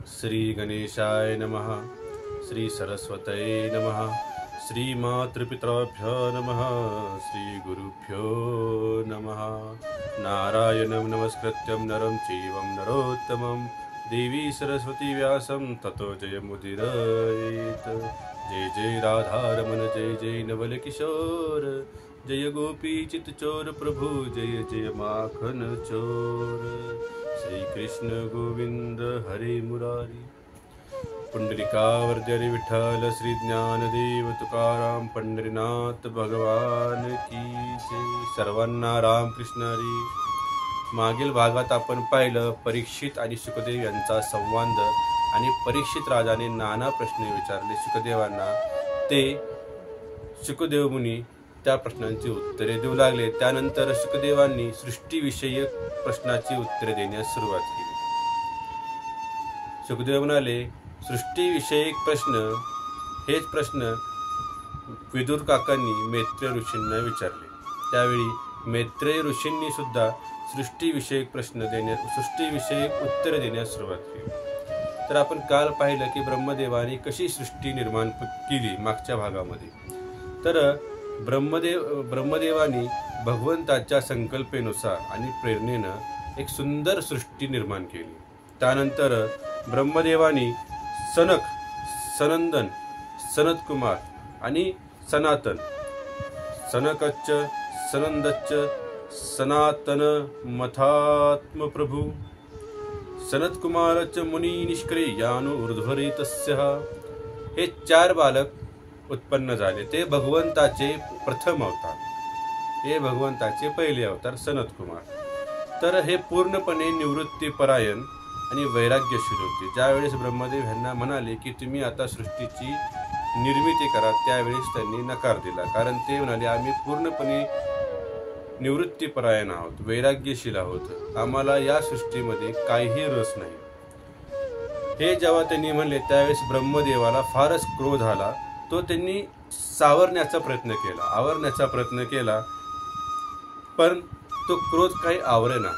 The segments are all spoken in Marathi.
श्री गणेशाय नमः। श्री सरस्वतये नमः। श्री मातृपितृभ्यो नमः। श्री गुरुभ्यो नमः। नारायणं नमस्कृत्यं नरं चैव नरोत्तमं देवी सरस्वती व्यासं ततो जयमुदीरयेत्। जय जय राधारमण जय जय नवल किशोर जय गोपी चित चोर प्रभु जय जय माखन चोर। श्री कृष्ण गोविंद हरे मुरारी। पुंडलिकावर्द्य विठ्ठल श्री ज्ञानदेव तुकाराम पंढरीनाथ भगवान की जय। सर्वांना राम कृष्ण हरी। मागील भागात आपण पाहिलं परीक्षित आणि सुखदेव यांचा संवाद आणि परीक्षित राजाने नाना प्रश्न विचारले सुखदेवांना। ते सुखदेव मुनी त्या प्रश्नांची उत्तरे देऊ लागले। त्यानंतर सुखदेवांनी सृष्टीविषयक प्रश्नाची उत्तरे देण्यास सुरुवात केली। सुखदेव म्हणाले, सृष्टीविषयक प्रश्न हेच प्रश्न विदुर काकांनी मैत्रेय ऋषींना विचारले। त्यावेळी मैत्रेय ऋषींनी सुद्धा सृष्टीविषयक उत्तरे देण्यास सुरुवात केली। तर आपण काल पाहिलं की ब्रह्मदेवाने कशी सृष्टी निर्माण केली मागच्या भागामध्ये। तर ब्रह्मदेवानी भगवंताच्या संकल्पेनुसार आणि प्रेरणेनं एक सुंदर सृष्टी निर्माण केली। त्यानंतर ब्रह्मदेवानी सनक, सनंदन, सनतकुमार आणि सनातन, सनकच्च सनंदच्च सनातन मथात्म प्रभु सनतकुमारच मुनी निष्क्रियानु ऊर्ध्वरितस्य हे 4 बालक उत्पन्न झाले। ते भगवंताचे प्रथम अवतार, हे भगवंताचे पहिले अवतार सनतकुमार। तर हे पूर्णपणे निवृत्तीपरायण आणि वैराग्यशील होते। ज्यावेळेस ब्रह्मदेव यांना म्हणाले की तुम्ही आता सृष्टीची निर्मिती करा, त्यावेळेस त्यांनी नकार दिला। कारण ते म्हणाले आम्ही पूर्णपणे निवृत्तीपरायण आहोत, वैराग्यशील आहोत, आम्हाला या सृष्टीमध्ये काहीही रस नाही। हे जेव्हा त्यांनी म्हणले त्यावेळेस ब्रह्मदेवाला फारच क्रोध आला। तो त्यांनी सावरण्याचा प्रयत्न केला, आवरण्याचा प्रयत्न केला, पण तो क्रोध काही आवरेना।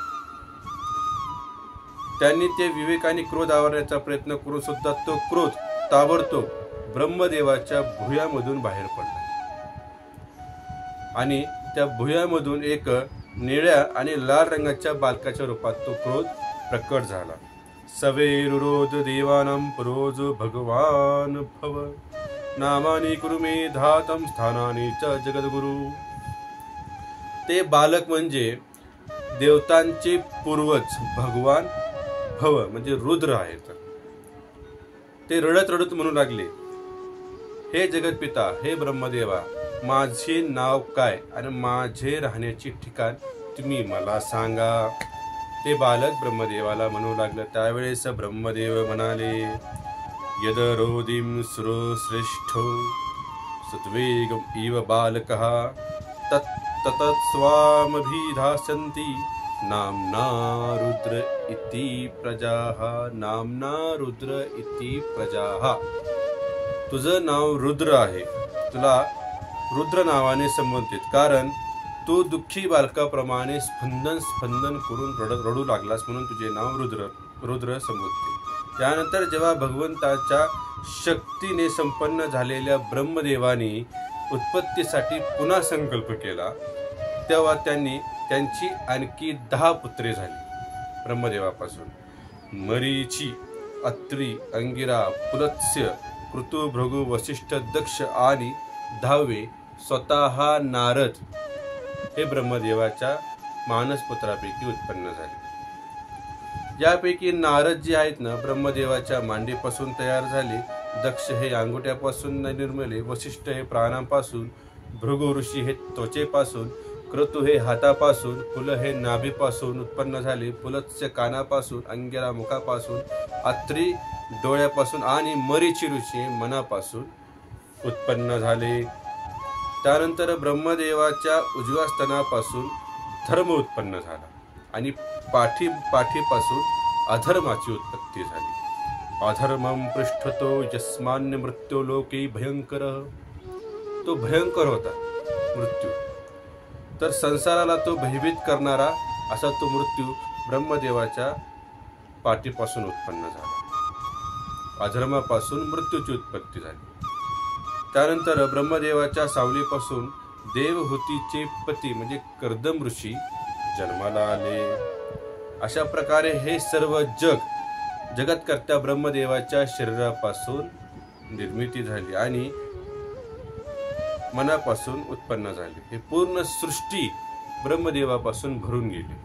त्यांनी ते विवेकाने क्रोध आवरण्याचा प्रयत्न करून सुद्धा तो क्रोध ताबडतोब ब्रह्मदेवाच्या भुयामधून बाहेर पडला आणि त्या भुयामधून एक निळ्या आणि लाल रंगाच्या बालकाच्या रूपात तो क्रोध प्रकट झाला। सवेरुरोध देवानां पुरोज भगवान भव नामानि कुरु मे धातम स्थानानि च जगद्गुरु। ते बालक म्हणजे देवतांचे पूर्वज भगवान भव म्हणजे रुद्र आहेत। ते रडत रडत म्हणू लागले, हे जगतपिता, हे ब्रह्मदेवा, माझे नाव काय आणि माझे राहण्याचे ठिकाण तुम्ही मला सांगा। ते बालक ब्रह्मदेवाला म्हणू लागलं। त्यावेळेस ब्रह्मदेव म्हणाले, यदरोदिम सुरो श्रेष्ठो सत्वेगम इव बालकः तत्तत्स्वामभिधास्यन्ति नाम्ना रुद्र इति प्रजाः। नाम्ना रुद्र इति प्रजाः। तुझं नाव रुद्र आहे, तुला रुद्र नावाने संबोधित, कारण तू दुःखी बालकाप्रमाणे स्पंदन करून रडू लागलास म्हणून तुझे नाव रुद्र संबोधते। त्यानंतर जेव्हा भगवंताच्या शक्तीने संपन्न झालेल्या ब्रह्मदेवानी उत्पत्तीसाठी पुन्हा संकल्प केला, तेव्हा त्यांची आणखी 10 पुत्रे झाली ब्रह्मदेवापासून। मरीची, अत्री, अंगिरा, पुलत्स्य, कृतु, भृगु, वसिष्ठ, दक्ष आणि 10वे स्वतः नारद हे ब्रह्मदेवाच्या मानसपुत्रापैकी उत्पन्न झाले। यापैकी नारद जे आहेत ना ब्रह्मदेवाच्या मांडीपासून तयार झाले, दक्ष हे अंगुठ्यापासून निर्मिले, वसिष्ठ हे प्राणांपासून, भृगु ऋषी हे त्वचेपासून, क्रतु हे हातापासून, पुल हे नाभीपासून उत्पन्न झाले, पुलत्स्य कानापासून, अंगिरा मुखापासून, अत्री डोळ्यापासून आणि मरीची ऋषी हे मनापासून उत्पन्न झाले। त्यानंतर ब्रह्मदेवाच्या उजव्या स्तनापासून धर्म उत्पन्न झाला आणि पाठीपासून अधर्माची उत्पत्ती झाली। अधर्मं पृष्ठतो यस्मान्य मृत्यू लोके भयंकर। तो भयंकर होता मृत्यू, तर संसाराला तो भयभीत करणारा असा तो मृत्यू ब्रह्मदेवाच्या पाठीपासून उत्पन्न झाला। अधर्मापासून मृत्यूची उत्पत्ती झाली। त्यानंतर ब्रह्मदेवाच्या सावलीपासून देवहूतीचे पती म्हणजे कर्दम ऋषी जन्माला आले। अशा प्रकारे हे सर्व जगतकर्त्या ब्रह्मदेवाच्या शरीरापासून निर्मिती झाली आणि मनापासून उत्पन्न झाली। हे पूर्ण सृष्टी ब्रह्मदेवापासून भरून गेली।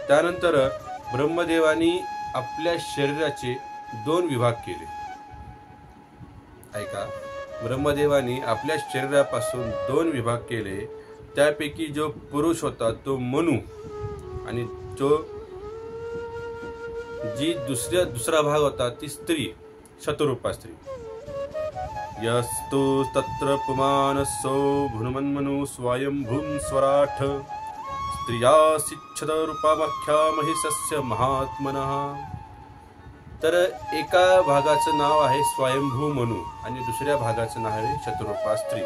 त्यानंतर ब्रह्मदेवानी आपल्या शरीराचे 2 विभाग केले। ऐका, ब्रह्मदेवानी आपल्या शरीरापासून 2 विभाग केले। त्यापैकी जो पुरुष होता तो मनु आणि दुसरा भाग होता ती स्त्री, शतरूपा स्त्री। यस्तु तत्र पुमानसो भुन्मन्मनु स्वयंभूं स्वराठ स्त्रिया सिच्छदरूपामख्या महिषस्य महात्मनः। तर एका भागाचं नाव आहे स्वयंभू मनु आणि दुसऱ्या भागाचं नाव आहे शतरूपा स्त्री।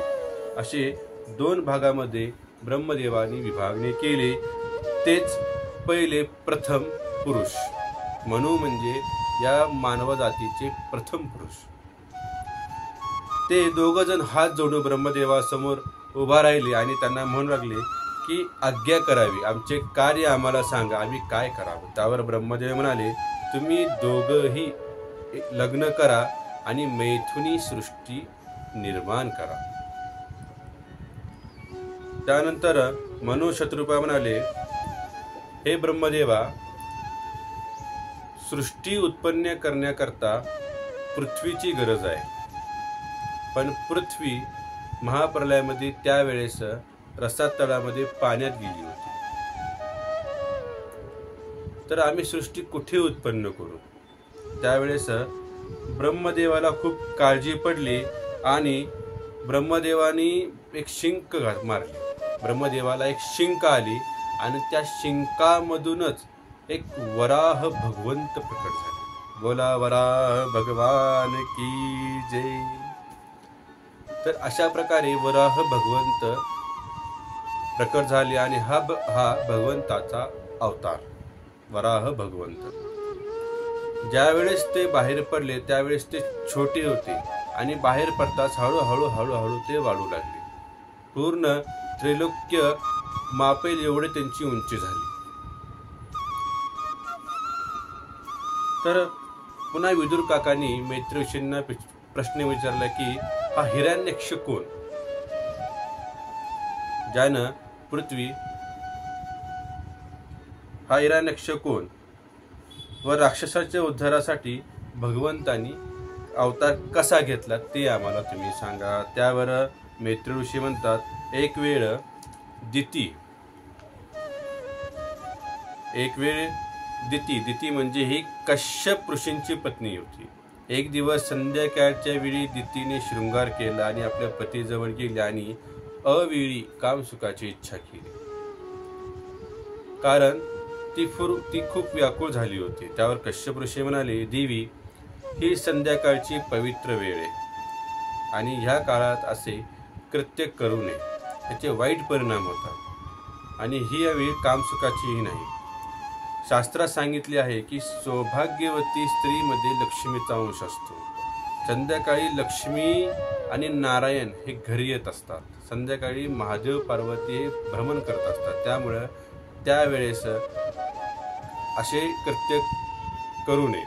असे 2 भागामध्ये ब्रह्मदेवानी विभागणी केले। तेच पहिले प्रथम पुरुष मनु म्हणजे या मानव जातीचे प्रथम पुरुष। ते 2 जण हात जोडून ब्रह्मदेवासमोर उभा राहिले आणि त्यांना म्हणू लागले की आज्ञा करावी, आमचे कार्य आम्हाला सांगा, आम्ही काय करावं। त्यावर ब्रह्मदेव म्हणाले, तुम्ही दोघंही लग्न करा आणि मैथुनी सृष्टी निर्माण करा। त्यानंतर मनु शतरूपा म्हणाले, हे ब्रह्मदेवा, सृष्टी उत्पन्न करण्याकरता पृथ्वीची गरज आहे, पण पृथ्वी महाप्रलयामध्ये त्यावेळेस रसातळामध्ये पाण्यात गेली होती। तर आम्ही सृष्टी कुठे उत्पन्न करू? त्यावेळेस ब्रह्मदेवाला खूप काळजी पडली आणि ब्रह्मदेवानी एक शिंक मारली। ब्रह्मदेवाला एक शिंक आली आणि त्या शिंकामधूनच एक वराह भगवंत प्रकट झाले। बोला वराह भगवान की जय। तर अशा प्रकारे वराह भगवंत प्रकट झाले आणि हा भगवंताचा अवतार वराह भगवंत। ज्यावेळेस ते बाहेर पडले त्यावेळेस ते छोटे होते आणि बाहेर पडताच हळूहळू ते वाढू लागले। पूर्ण त्रैलोक्य मापेल एवढे त्यांची उंची झाली। तर पुन्हा विदुर काकांनी मैत्री ऋषींना प्रश्न विचारला की हा हिरण्यक्ष कोण, ज्यानं पृथ्वी, हा हिरण्यक्ष कोण व राक्षसाच्या उद्धारासाठी भगवंतांनी अवतार कसा घेतला ते आम्हाला तुम्ही सांगा। त्यावर मैत्री ऋषी म्हणतात, एक वेळ दिती म्हणजे ही कश्यप ऋषींची पत्नी होती। एक दिवस संध्याकाळच्या वेळी दितीने शृंगार केला आणि आपल्या पतीजवळ गेली आणि अवेळी कामसुखाची इच्छा केली, कारण ती खूप व्याकुळ झाली होती। त्यावर कश्यप ऋषी म्हणाले, देवी, ही संध्याकाळची पवित्र वेळ आहे आणि ह्या काळात असे कृत्य करू नये, त्याचे वाईट परिणाम होतात आणि ही वेळ कामसुखाचीही नाही। शास्त्रात सांगितले आहे की सौभाग्यवती स्त्रीमध्ये लक्ष्मीचा अंश असतो। संध्याकाळी लक्ष्मी आणि नारायण हे घरी येत असतात। संध्याकाळी महादेव पार्वती हे भ्रमण करत असतात। त्यामुळे त्यावेळेस असे कृत्य करू नये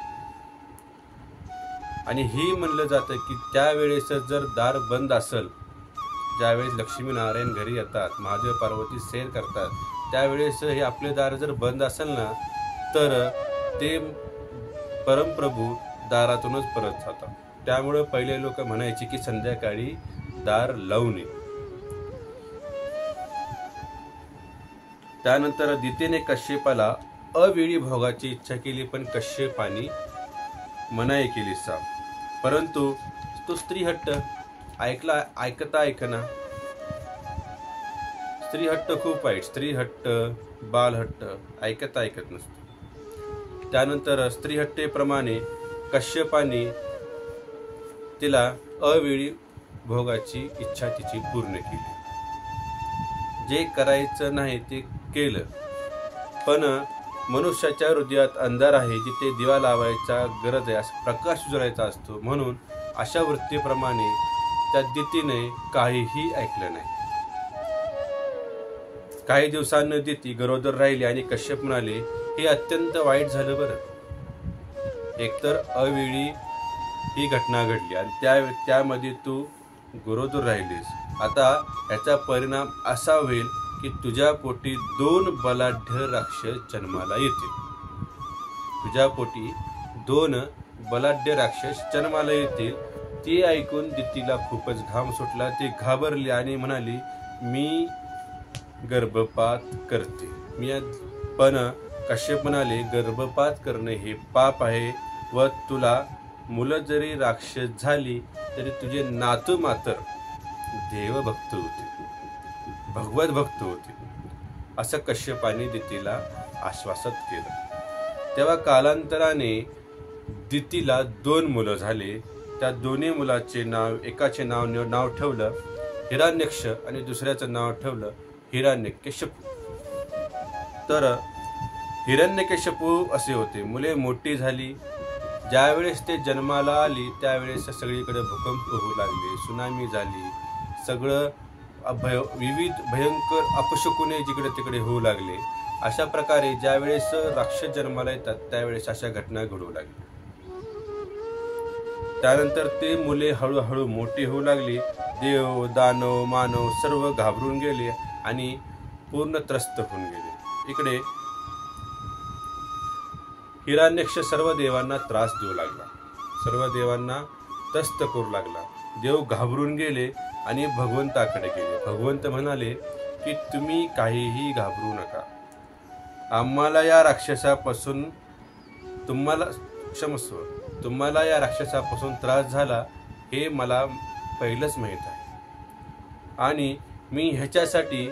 आणि ही म्हणलं जातं की त्यावेळेस जर दार बंद असेल, ज्यावेळेस लक्ष्मी नारायण घरी येतात, महादेव पार्वती सैर करतात, त्यावेळेस हे आपले दार जर बंद असेल ना तर ते परमप्रभू दारातूनच परत जातात। त्यामुळे पहिले लोक म्हणायचे की संध्याकाळी दार लावू नये। त्यानंतर दितीने कश्यपाला अवेळी भोगाची इच्छा केली, पण कश्यपाने मनाई केली साफ। परंतु तो स्त्रीहट्ट ऐकता ऐकना। स्त्रीहट्ट खूप वाईट, स्त्रीहट्ट बालहट्ट ऐकत नसतो। त्यानंतर स्त्रीहट्टेप्रमाणे कश्यपाने तिला अवेळी भोगाची इच्छा तिची पूर्ण केली। जे करायचं नाही ते केलं, पण मनुष्याच्या हृदयात अंधार आहे, जिथे दिवा लावायचा गरज आहे, प्रकाश उजळायचा असतो. म्हणून अशा वृत्तीप्रमाणे त्या दितीने काहीही ऐकलं नाही. काही दिवसांनी दिती गरोदर राहिली आणि कश्यप म्हणाले, हे अत्यंत वाईट झालं बरं. एकतर अवेळी ही घटना घडली आणि त्यामध्ये तू गरोदर राहिलीस. आता याचा परिणाम असा होईल की तुझ्या पोटी 2 बलाढ्य राक्षस जन्माला येतील. तुझ्या पोटी 2 बलाढ्य राक्षस जन्माला येतील. ते ऐकून दितीला खूपच घाम सुटला. ती घाबरली आणि म्हणाली, मी गर्भपात करते. पण कश्यप म्हणाले, गर्भपात करणे हे पाप आहे व तुला मुलं जरी राक्षस झाली तरी तुझे नातू मात्र देवभक्त होते, भगवत भक्त होते. असं कश्यपाने दितीला आश्वासित केलं. तेव्हा कालांतराने दितीला 2 मुलं झाले. त्या दोन्ही मुलाचे नाव, एकाचे नाव ठेवलं हिरण्यक्ष आणि दुसऱ्याचं नाव ठेवलं हिरण्यकशिपू. तर हिरण्यकशिपू असे होते. मुले मोठी झाली. ज्यावेळेस ते जन्माला आली त्यावेळेस सगळीकडे भूकंप होऊ लागले, सुनामी झाली, सगळं विविध भयंकर अपशकुने जिकडे तिकडे होऊ लागले. अशा प्रकारे ज्यावेळेस राक्षस जन्माला येतात त्यावेळेस अशा घटना घडू लागल्या. त्यानंतर ते मुले हळूहळू मोठी होऊ लागली. देव, दानव, मानव सर्व घाबरून गेले आणि पूर्ण त्रस्त होऊन गेले. इकडे हिरण्यक्ष सर्व देवांना त्रास देऊ लागला, सर्व देवांना त्रस्त करू लागला. देव घाबरून गेले आणि भगवंताकडे गेले. भगवंत म्हणाले की तुम्ही काहीही घाबरू नका. आम्हाला या राक्षसापासून तुम्हाला या राक्षसापासून त्रास झाला हे मला पहिलंच माहीत आहे आणि मी ह्याच्यासाठी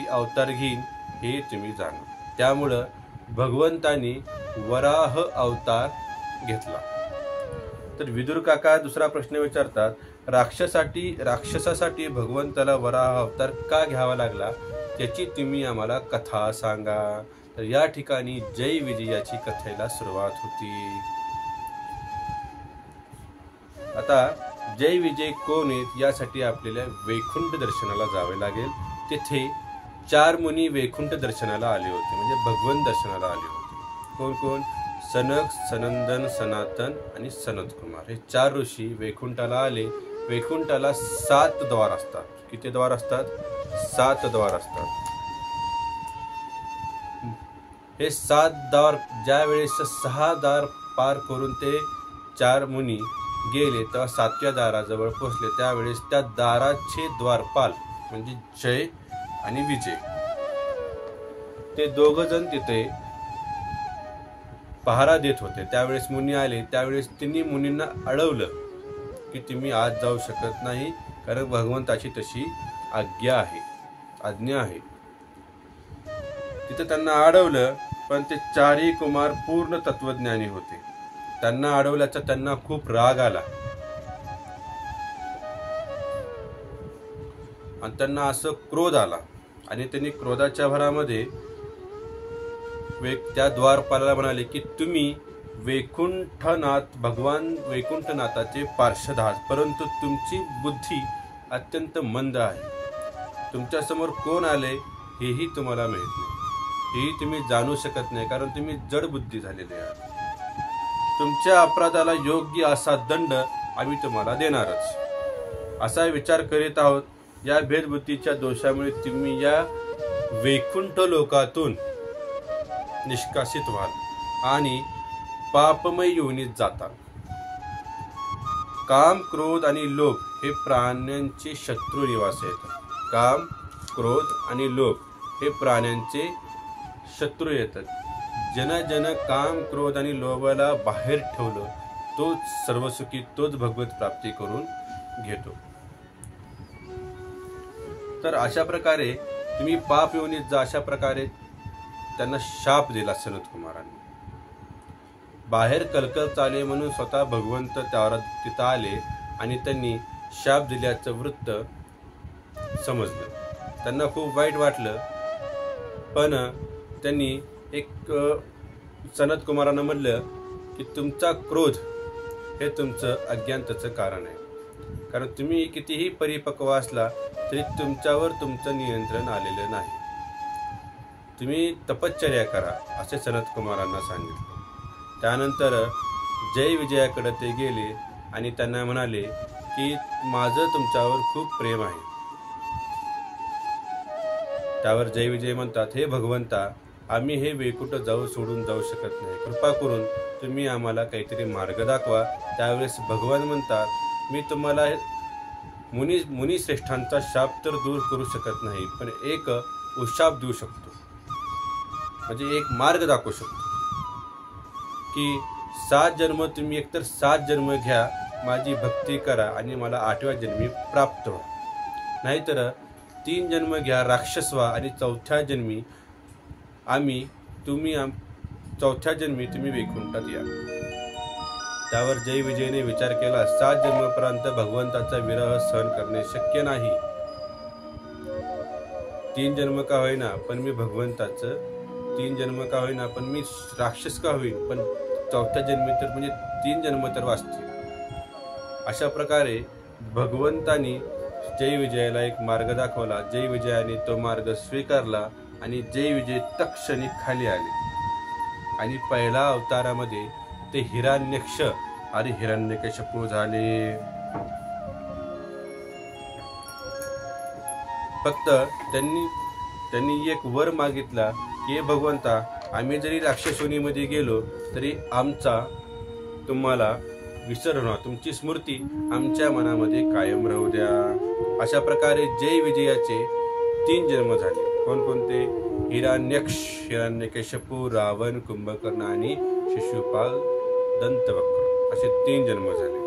अवतार घेईन हे तुम्ही जाणा. त्यामुळं भगवंतानी वराह अवतार घेतला. तर विदुर काका दुसरा प्रश्न विचारतात, राक्षसासाठी भगवंताला वराह अवतार का घ्यावा लागला, त्याची तुम्ही आम्हाला कथा सांगा. तर या ठिकाणी जय विजयाची कथेला सुरुवात होती. आता जय विजय कोण आहेत यासाठी आपल्याला वैकुंठ दर्शनाला जावे लागेल. तिथे 4 मुनी वैकुंठ दर्शनाला आले होते, म्हणजे भगवंत दर्शनाला आले होते. कोण कोण? सनक, सनंदन, सनातन आणि सनत कुमार हे 4 ऋषी वैकुंठाला आले. वैकुंठाला 7 द्वार असतात. किती द्वार असतात? 7 द्वार असतात. हे 7 द्वार ज्या वेळेस 6 द्वार पार करून ते 4 मुनी गेले तेव्हा 7व्या दाराजवळ पोहोचले. त्यावेळेस त्या दाराचे द्वारपाल म्हणजे जय आणि विजय ते 2 जण तिथे पहारा देत होते. त्यावेळेस मुनी आले. त्यावेळेस तिन्ही मुनींना अडवलं की तुम्ही आज जाऊ शकत नाही, कारण भगवंताची तशी आज्ञा आहे. तिथे त्यांना अडवलं. पण ते 4ही कुमार पूर्ण तत्वज्ञानी होते. त्यांना अडवल्याचा त्यांना खूप राग आला आणि त्यांना असं क्रोध आला आणि त्यांनी क्रोधाच्या भरामध्ये त्या द्वारपालाला म्हणाले की तुम्ही भगवान वैकुंठनाथाचे पार्षद आहात, परंतु तुमची बुद्धी अत्यंत मंद आहे. तुमच्या समोर कोण आले हेही तुम्हाला माहित नाही, हेही तुम्ही जाणू शकत नाही, कारण तुम्ही जड बुद्धी झालेले आहात. तुमच्या अपराधाला योग्य असा दंड आम्ही तुम्हाला देणारच असा विचार करीत आहोत. या भेदबुद्धीच्या दोषामुळे तुम्ही या वैकुंठ लोकातून निष्कासित व्हाल आणि पापमय योनीत जाता. काम, क्रोध आणि लोभ हे प्राण्यांचे शत्रू निवास आहेत. काम, क्रोध आणि लोभ हे प्राण्यांचे शत्रू येतात. जन काम, क्रोध आणि लोभाला बाहेर ठेवलं तोच सर्वसुखी, तोच भगवत प्राप्ती करून घेतो. तर अशा प्रकारे तुम्ही पाप योनीत जा, अशा प्रकारे त्यांना शाप दिला सनत कुमारांनी. बाहेर कलकल चाले म्हणून स्वतः भगवंत त्यावर तिथं आले आणि त्यांनी शाप दिल्याचं वृत्त समजलं. त्यांना खूप वाईट वाटलं. पण त्यांनी एक सनत कुमारांना म्हणलं की तुमचा क्रोध हे तुमचं अज्ञानतेचं कारण आहे, कारण तुम्ही कितीही परिपक्व असला तरी तुमच्यावर तुमचं नियंत्रण आलेलं नाही. तुम्ही तपश्चर्या करा असे सनत कुमारांना सांगितले. त्यानंतर जय विजयाकडे ते गेले आणि त्यांना म्हणाले की माझं तुमच्यावर खूप प्रेम आहे. त्यावर जय विजय म्हणतात, हे भगवंता, आम्ही हे वैकुंठ सोडून जाऊ शकत नाही, कृपा करून तुम्ही आम्हाला काहीतरी मार्ग दाखवा. त्यावेळेस भगवान म्हणतात, मी तुम्हाला मुनिश्रेष्ठांचा शाप तर दूर करू शकत नाही, पण एक उशाप देऊ शकतो, म्हणजे एक मार्ग दाखवू शकतो की 7 जन्म तुम्ही एकतर 7 जन्म घ्या, माझी भक्ती करा आणि मला 8व्या जन्मी प्राप्त व्हा, नाहीतर 3 जन्म घ्या, राक्षस व्हा आणि 4थ्या जन्मी तुम्ही वैकुंठात या. त्यावर जय विजयने विचार केला, 7 जन्मापर्यंत भगवंताचा विरह सहन करणे शक्य नाही. 3 जन्म का होईना पण मी भगवंताचं, 3 जन्म का होईना पण मी राक्षस का होईन, पण 4थ्या जन्मी तर म्हणजे 3 जन्म तर वाचतील. अशा प्रकारे भगवंतानी जय विजयाला एक मार्ग दाखवला. जय विजयाने तो मार्ग स्वीकारला आणि जय विजय तक्षणी खाली आले आणि पहिल्या अवतारामध्ये ते हिरण्यक्ष आणि हिरण्यकशिपू झाले. फक्त त्यांनी एक वर मागितला की हे भगवंता, आम्ही जरी राक्षसोनीमध्ये गेलो तरी आमचा तुम्हाला विसर होणार, तुमची स्मृती आमच्या मनामध्ये कायम राहू द्या. अशा प्रकारे जय विजयाचे 3 जन्म झाले. कोणकोणते? हिरण्यक्ष, हिरण्यकशिपू, रावण, कुंभकर्ण आणि शिशुपाल दंतवक्र असे 3 जन्म झाले.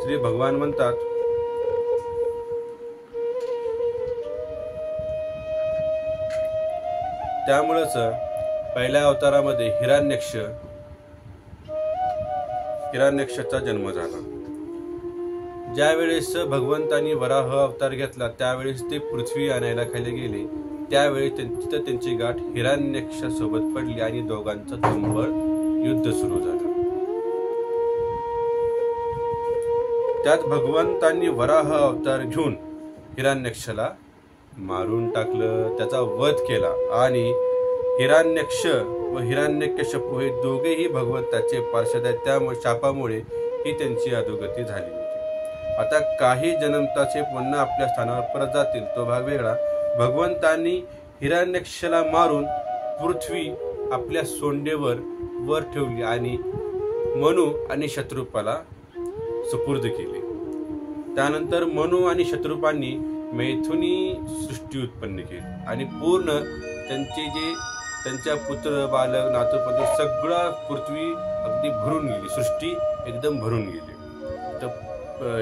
श्री भगवान म्हणतात, त्यामुळेच पहिल्या अवतारामध्ये हिरण्यक्षाचा जन्म झाला. ज्यावेळेस भगवंतांनी वराह अवतार घेतला त्यावेळेस ते पृथ्वी आणायला खाली गेले. त्यावेळी तिथं त्यांची गाठ हिरण्यक्षासोबत पडली आणि दोघांचं तुंबळ युद्ध सुरू झालं. त्यात भगवंतांनी वराह अवतार घेऊन हिरण्यक्षाला मारून टाकलं, त्याचा वध केला आणि हिरण्यक्ष व हिरण्यकशिपू हे दोघेही भगवंताचे पार्षद आहेत. त्या शापामुळे ही त्यांची अधोगती झाली होती. आता काही जन्मताचे पुन्हा आपल्या स्थानावर परत जातील, तो भाग वेगळा. भगवंतांनी हिरण्यक्षाला मारून पृथ्वी आपल्या सोंडेवर वर ठेवली आणि मनु आणि शत्रुपाला सुपूर्द केले. त्यानंतर मनु आणि शत्रुपांनी मैथुनी सृष्टी उत्पन्न केली आणि पूर्ण त्यांच्या पुत्र, बालक, नातूपती सगळं पृथ्वी अगदी भरून गेली, सृष्टी एकदम भरून गेली.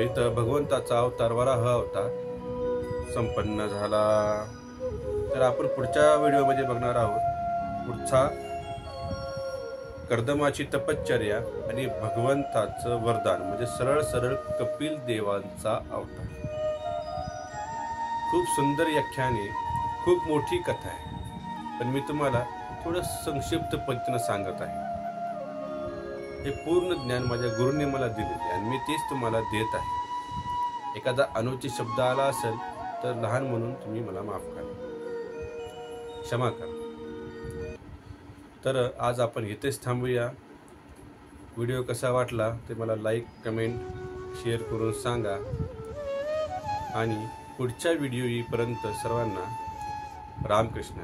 इथं भगवंताचा अवतार वराह अवतार संपन्न झाला. तर आपण पुढच्या व्हिडिओमध्ये बघणार आहोत पुढचा कर्दमाची तपश्चर्या आणि भगवंताचं वरदान म्हणजे सरळ सरळ कपिल देवांचा अवतार. खूप सुंदर व्याख्याने, खूप मोठी कथा आहे, पण मी तुम्हाला थोडं संक्षिप्त पद्धतीनं सांगत आहे. हे पूर्ण ज्ञान माझ्या गुरुने मला दिलेले आणि मी तेच तुम्हाला देत आहे. एखादा अनुचित शब्द आला असेल तर लहान म्हणून तुम्ही मला माफ करा, क्षमा करा. तर आज आपण इथेच थांबूया. व्हिडिओ कसा वाटला ते मला लाईक, कमेंट, शेअर करून सांगा आणि पुढच्या व्हिडिओ येईपर्यंत सर्वांना रामकृष्ण.